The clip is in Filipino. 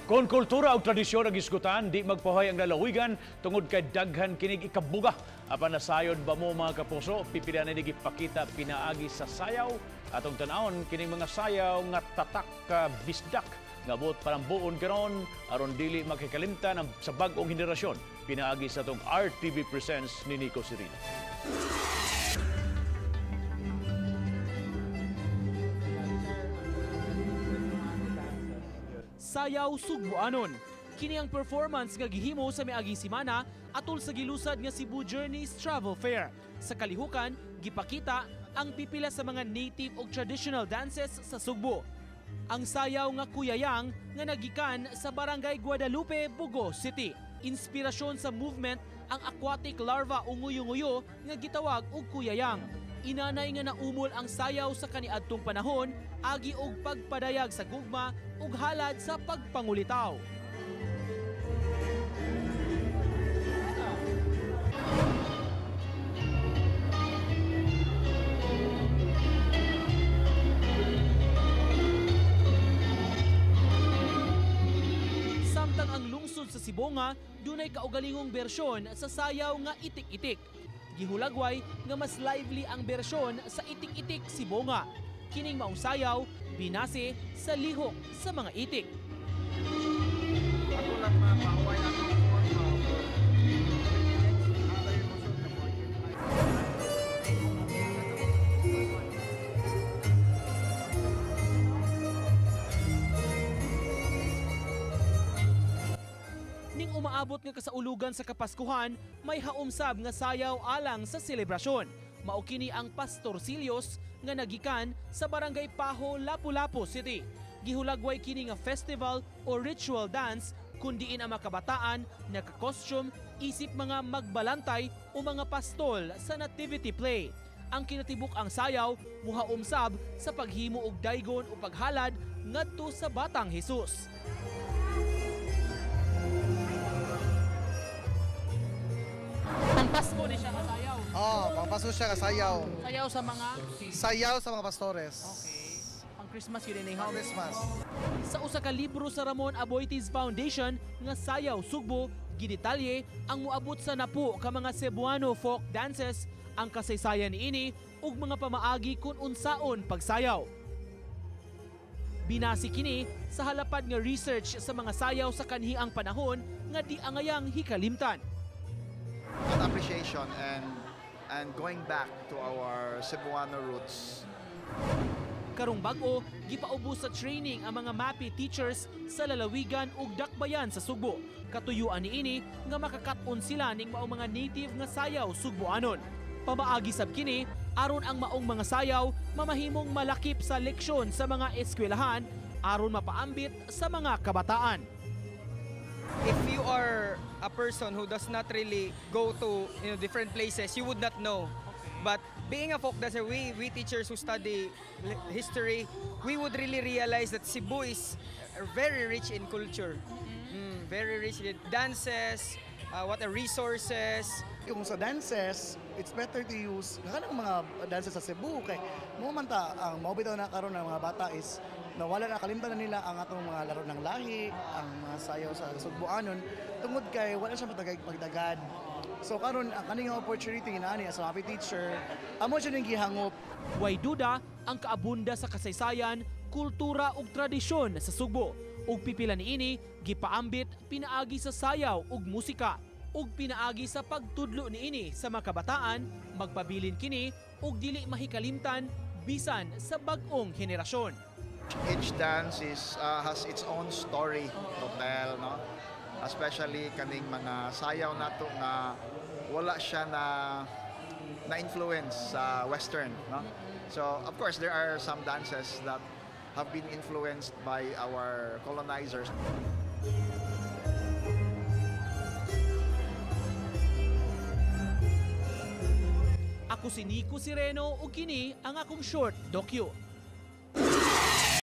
Kung kultura o tradisyon ang isgutan, di magpahoy ang lalawigan tungod kay daghan kinig ikabuga. Apan nasayod ba mo mga kapuso, pipilian ni Gipakita Pinaagi sa Sayaw. Atong tanawon kining mga sayaw nga tatak bisdak nga buot parang buon karon aron dili makikalimtan sa bag-ong henerasyon. Pinaagi sa tong RTV Presents ni Nico Sirino. Sayaw Sugbuanon. Kini ang performance nga gihimo sa miaging semana atol sa gilusad nga Cebu Journeys Travel Fair. Sa kalihukan, gipakita ang pipila sa mga native ug traditional dances sa Sugbo. Ang sayaw nga kuyayang nga nagikan sa Barangay Guadalupe, Bugo City. Inspirasyon sa movement ang aquatic larva o nguyo-nguyo nga gitawag og kuyayang. Inanay nga naumol ang sayaw sa kaniadtong panahon, agi og pagpadayag sa gugma ug halad sa pagpangulitaw. Samtang ang lungsod sa Sibonga, dunay kaugalingong bersyon sa sayaw nga itik-itik. Gihulagway nga mas lively ang bersyon sa itik-itik Sibonga. Kining maong sayaw, binase sa lihok sa mga itik. Ako lang mapaway ako Ning umaabot nga kasaulugan sa Kapaskuhan, may haumsab nga sayaw alang sa selebrasyon. Mao kini ang Pastorcillos nga nagikan sa Barangay Paho, Lapu-Lapu City. Gihulagway kini nga festival o ritual dance kundiin ang mga kabataan naka-costume isip mga magbalantay o mga pastol sa nativity play. Ang kinatibuk ang sayaw muhaumsab sa paghimo og daygon o paghalad ngadto sa Batang Hesus. Pasko ni siya kasayaw. Pangpaso siya kasayaw. Sayaw sa mga? Sayaw sa mga pastores. Okay. Pang Christmas yun ini. Pang Christmas. Sa usa ka libro sa Ramon Aboitiz Foundation nga Sayaw Sugbo, gidetalye ang muabot sa napo ka mga Cebuano folk dances, ang kasaysayan niini ug mga pamaagi kung unsaon pagsayaw. Binasi kini sa halapad nga research sa mga sayaw sa kanhiang panahon nga di angayang hikalimtan. An appreciation and going back to our Cebuano roots. Karong bag-o, gipaubos sa training ang mga MAPI teachers sa lalawigan ug dakbayan sa Sugbo. Katuyuan niini nga makakaton sila ning maong mga native nga sayaw Sugbuanon. Pamaagi sab kini aron ang maong mga sayaw mamahimong malakip sa leksyon sa mga eskwelahan aron mapaambit sa mga kabataan. if you are a person who does not really go to different places, you would not know. But being a folk dancer, we teachers who study history, we would really realize that Cebu is very rich in culture. Very rich in dances, what are resources. Yung sa dances, it's better to use kanang mga dances sa Cebu kay mo man ta ang maubitaw na karon ng mga bata is nawala na kalimtan na nila ang atong mga laro ng lahi, ang mga sayaw sa Sugbuanon tungod kay wala siya pagdagad. So karon ang kaning opportunity inaani as a teacher, amo siya ning gihangop. Way duda ang kaabunda sa kasaysayan, kultura ug tradisyon sa Sugbo. Ug pipila niini gipaambit pinaagi sa sayaw ug musika. Ug pinaagi sa pagtudlo niini sa mga kabataan, magpabilin kini ug dili mahikalimtan bisan sa bag-ong henerasyon. Each dance has its own story to tell, no? Especially kaning mga sayaw nato nga wala siya na influence sa Western, no? So of course there are some dances that have been influenced by our colonizers. Ako si Nico Sirino ug kini ang akong short docu.